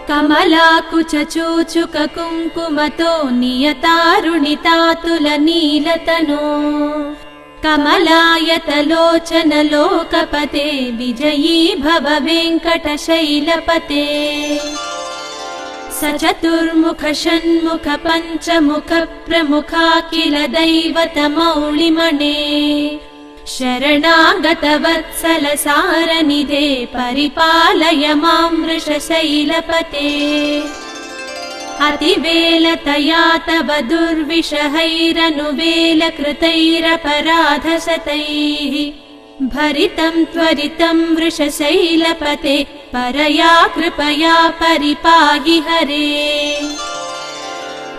कमलाकुचूचुककुङ्कुमतो नियतारुणितातुलनीलतनो कमलायतलोचनलोकपते विजयी भव वेङ्कटशैलपते स चतुर्मुख षण्मुख पञ्चमुख प्रमुखाखिल दैवतमौलिमणे शरणागतवत्सल सारनिधे परिपालय मां वृषशैलपते अतिवेलतया तव दुर्विषहैरनुवेलकृतैरपराधशतैः भरितं त्वरितं वृषशैलपते परया कृपया परिपाहि हरे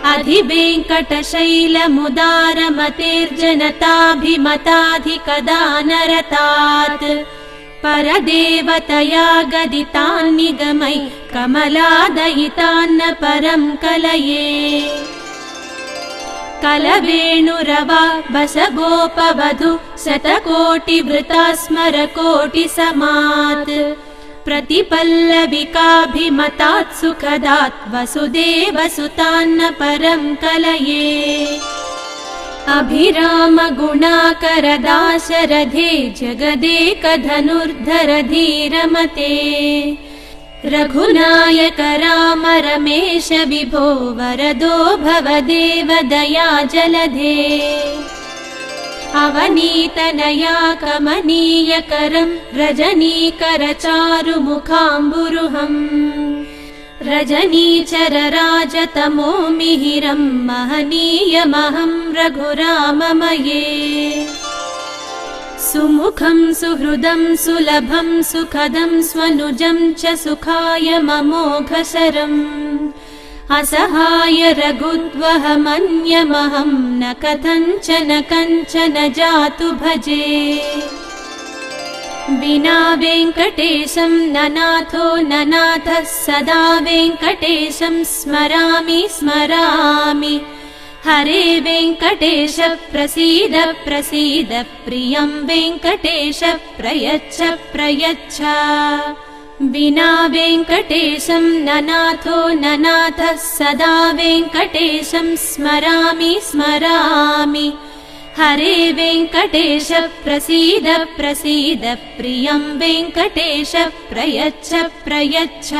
अधिवेङ्कटशैलमुदारमतेर्जनताभिमताधिकदानरतात् परदेवतया गदितान्निगमै कमलादयितान्न परं कलये कलवेणुरवा बसगोपवधू शतकोटिवृता स्मरकोटिसमात् प्रतिपल्लविकाभिमतात् सुखदात् वसुदेवसुतान्न परं कलये अभिराम गुणाकर दाशरथे जगदेकधनुर्धर धीरमते रघुनायक राम रमेश विभो वरदो भवदेव दया जलधे अवनीतनया कमनीयकरं रजनीकर चारुमुखाम्बुरुहम् रजनीचर राजतमो मिहिरं महनीयमहं रघुराममये सुमुखं सुहृदं सुलभं सुखदं स्वनुजं च सुखाय ममोघशरम् असहाय रघुद्वहमन्यमहं न कथञ्चन जातु भजे विना वेङ्कटेशं ननाथो ननाथः सदा वेङ्कटेशं स्मरामि स्मरामि हरे वेङ्कटेश प्रसीद प्रसीद प्रियं वेङ्कटेश प्रयच्छ प्रयच्छ विना वेङ्कटेशं ननाथो ननाथः सदा वेङ्कटेशं स्मरामि स्मरामि हरे वेङ्कटेश प्रसीद प्रसीद प्रियं वेङ्कटेश प्रयच्छ प्रयच्छ।